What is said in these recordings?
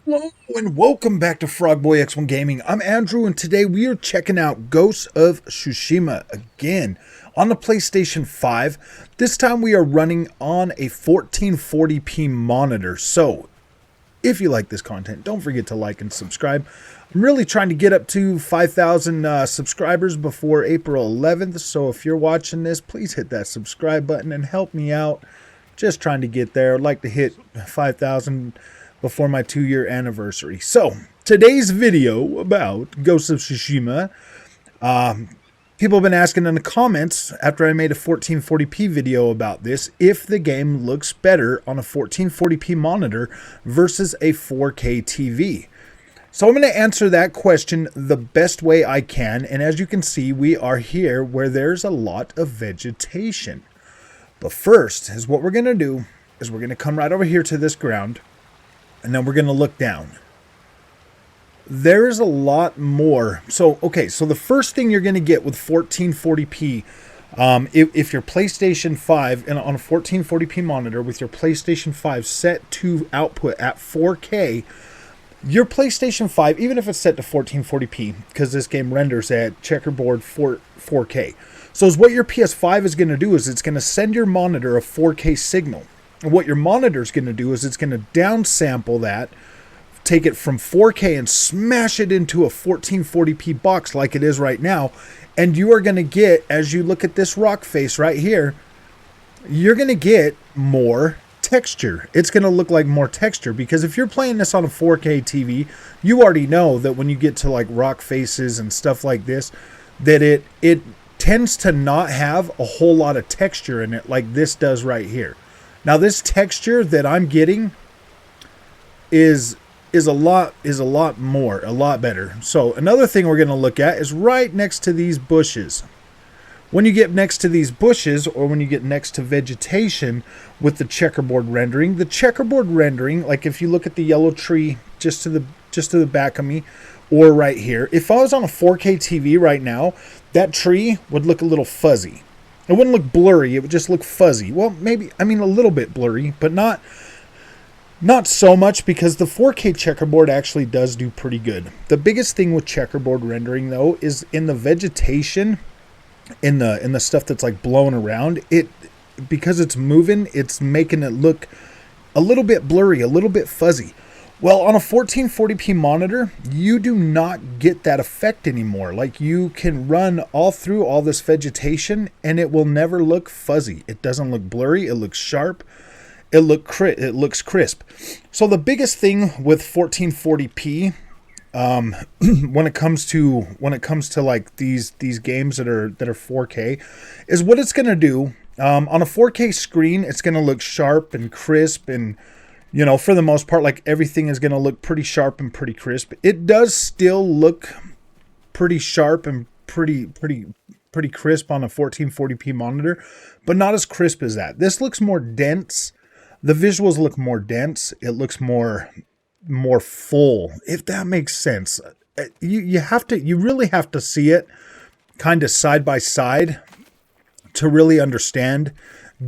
Hello and welcome back to Frogboy X1 Gaming. I'm Andrew and today we are checking out Ghosts of Tushima again on the PlayStation 5. This time we are running on a 1440p monitor. So if you like this content, don't forget to like and subscribe. I'm really trying to get up to 5,000 subscribers before April 11th. So if you're watching this, please hit that subscribe button and help me out. Just trying to get there. I'd like to hit 5,000 before my 2-year anniversary. So, today's video about Ghost of Tushima. People have been asking in the comments after I made a 1440p video about this if the game looks better on a 1440p monitor versus a 4K TV. So I'm going to answer that question the best way I can. And as you can see, we are here where there's a lot of vegetation. But first, is what we're going to do is we're going to come right over here to this ground. And then we're going to look down. There is a lot more. So the first thing you're going to get with 1440p, if your PlayStation 5 and on a 1440p monitor with your PlayStation 5 set to output at 4K, your PlayStation 5, even if it's set to 1440p, because this game renders at checkerboard 4K. So what your PS5 is going to do is it's going to send your monitor a 4K signal. And what your monitor is going to do is it's going to downsample that, take it from 4K and smash it into a 1440p box like it is right now. And you are going to get, as you look at this rock face right here, you're going to get more texture. It's going to look like more texture because if you're playing this on a 4K TV, you already know that when you get to like rock faces and stuff like this, that it tends to not have a whole lot of texture in it like this does right here. Now this texture that I'm getting is a lot better. So another thing we're going to look at is right next to these bushes. When you get next to these bushes or when you get next to vegetation with the checkerboard rendering, like if you look at the yellow tree just to the back of me or right here, if I was on a 4K TV right now, that tree would look a little fuzzy. It wouldn't look blurry, it would just look fuzzy. Well, maybe, a little bit blurry, but not so much because the 4K checkerboard actually does do pretty good. The biggest thing with checkerboard rendering though is in the vegetation, in the stuff that's like blowing around, because it's moving, it's making it look a little bit blurry, a little bit fuzzy. Well, on a 1440p monitor, you do not get that effect anymore. Like you can run all through all this vegetation and it will never look fuzzy. It doesn't look blurry. It looks sharp. It looks crisp. So the biggest thing with 1440p, when it comes to like these games that are 4K, is what it's going to do. On a 4K screen, it's going to look sharp and crisp and, you know, for the most part, like everything is going to look pretty sharp and pretty crisp. It does still look pretty sharp and pretty crisp on a 1440p monitor, but not as crisp as that. This looks more dense. The visuals look more dense. It looks more full, if that makes sense. You really have to see it kind of side by side to really understand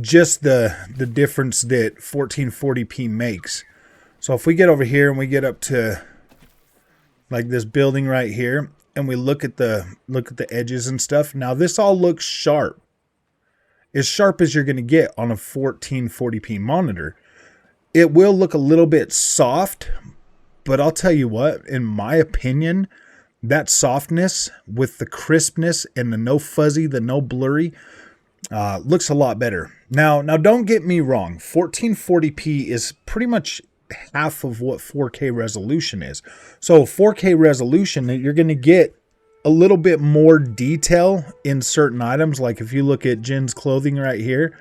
just the difference that 1440p makes. So if we get over here and we get up to like this building right here and we look at the edges and stuff, now this all looks sharp. As sharp as you're going to get on a 1440p monitor. It will look a little bit soft, but I'll tell you what, in my opinion, that softness with the crispness and the no fuzzy, the no blurry, looks a lot better. Now don't get me wrong. 1440p is pretty much half of what 4K resolution is. So 4K resolution, you're going to get a little bit more detail in certain items. Like if you look at Jin's clothing right here,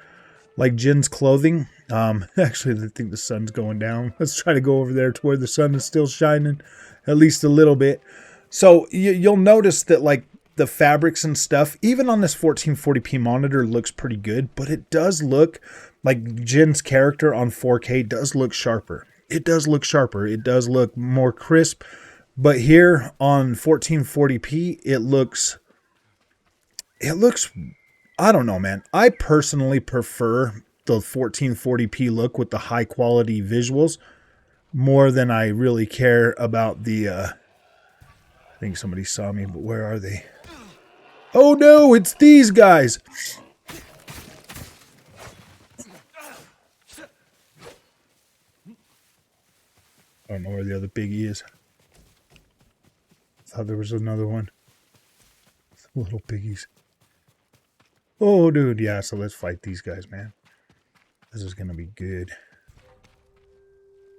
like Jin's clothing. Actually, I think the sun's going down. Let's try to go over there to where the sun is still shining at least a little bit. So you'll notice that like the fabrics and stuff, even on this 1440p monitor, looks pretty good, but it does look like Jin's character on 4K does look sharper. It does look sharper. It does look more crisp. But here on 1440p, it looks, I don't know, man. I personally prefer the 1440p look with the high quality visuals more than I really care about the, I think somebody saw me, but where are they? Oh no, it's these guys! I don't know where the other piggy is. Thought there was another one. Little piggies. Oh, dude, yeah, so let's fight these guys, man. This is gonna be good.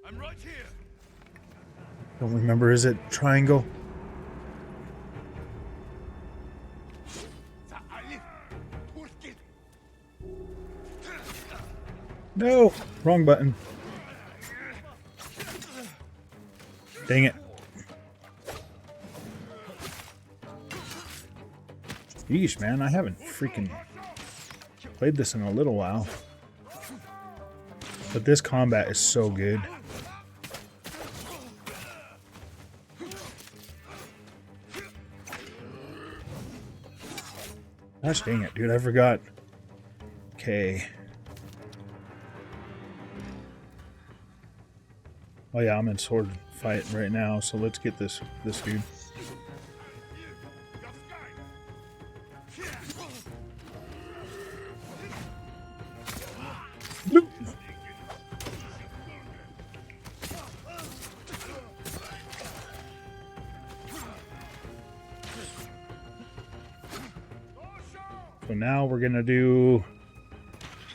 I'm right here. Don't remember, is it triangle? No! Wrong button. Dang it. Yeesh, man, I haven't freaking played this in a little while. But this combat is so good. Gosh dang it, dude, I forgot. Okay. Oh yeah, I'm in sword fight right now, so let's get this dude. Bloop. So now we're gonna do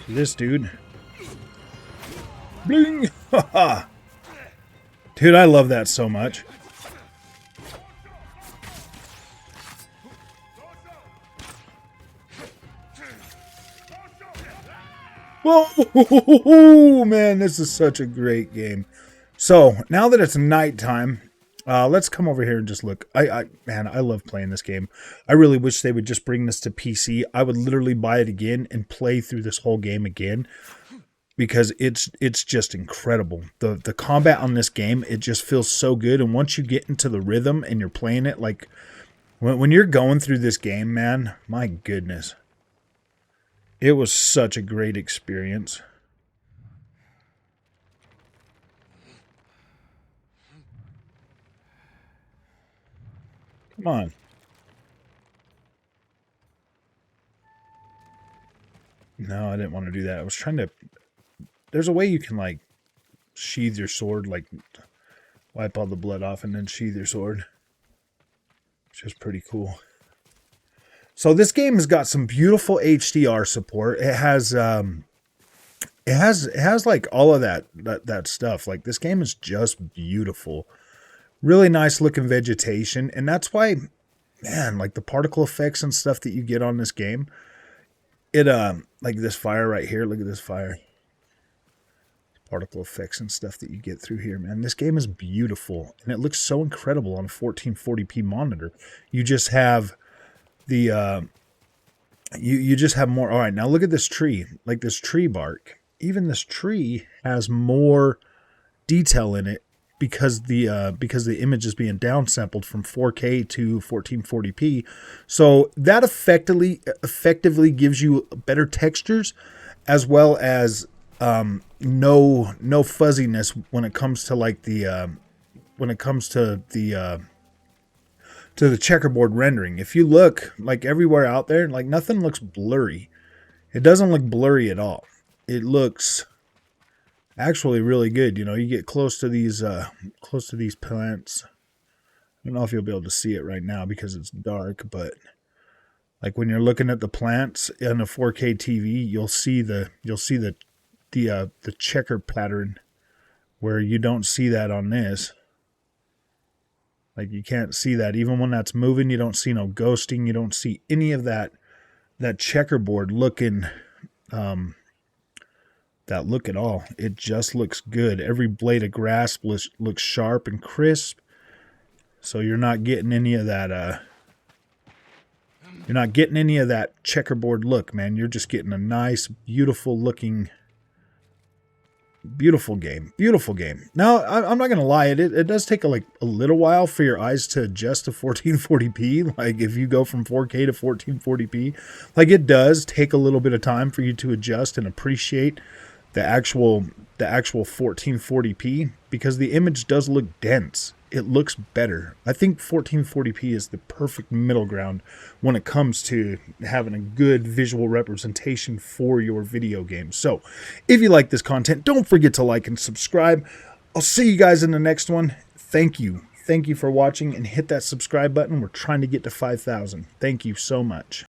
this dude. Bling! Haha! Dude, I love that so much. Whoa, man, this is such a great game. So, now that it's nighttime, let's come over here and just look. Man, I love playing this game. I really wish they would just bring this to PC. I would literally buy it again and play through this whole game again. Because it's just incredible. The combat on this game, it just feels so good. And once you get into the rhythm and you're playing it, like when you're going through this game, man, my goodness. It was such a great experience. Come on. No, I didn't want to do that. I was trying to... There's a way you can, like, sheathe your sword, like, wipe all the blood off and then sheathe your sword. Which is pretty cool. So this game has got some beautiful HDR support. It has like all of that stuff. Like, this game is just beautiful. Really nice looking vegetation, and that's why, man, like the particle effects and stuff that you get on this game. It like this fire right here. Look at this fire. Particle effects and stuff that you get through here, man. This game is beautiful, and it looks so incredible on a 1440p monitor. You just have the you just have more. All right, now look at this tree. Like this tree bark. Even this tree has more detail in it because the image is being downsampled from 4K to 1440p. So that effectively gives you better textures, as well as no fuzziness when it comes to like the to the checkerboard rendering. If you look like everywhere out there, like nothing looks blurry. It doesn't look blurry at all. It looks actually really good. You know, you get close to these plants. I don't know if you'll be able to see it right now because it's dark, but like when you're looking at the plants on a 4K TV, you'll see the checker pattern where you don't see that on this. Like you can't see that. Even when that's moving, you don't see no ghosting. You don't see any of that checkerboard looking that look at all. It just looks good. Every blade of grass looks sharp and crisp. So you're not getting any of that checkerboard look, man. You're just getting a nice, beautiful looking beautiful game. Now, I'm not going to lie. It does take a little while for your eyes to adjust to 1440p. Like if you go from 4K to 1440p, like it does take a little bit of time for you to adjust and appreciate the actual 1440p. because the image does look dense. It looks better. I think 1440p is the perfect middle ground when it comes to having a good visual representation for your video game. So if you like this content, don't forget to like and subscribe. I'll see you guys in the next one. Thank you. Thank you for watching, and hit that subscribe button. We're trying to get to 5,000. Thank you so much.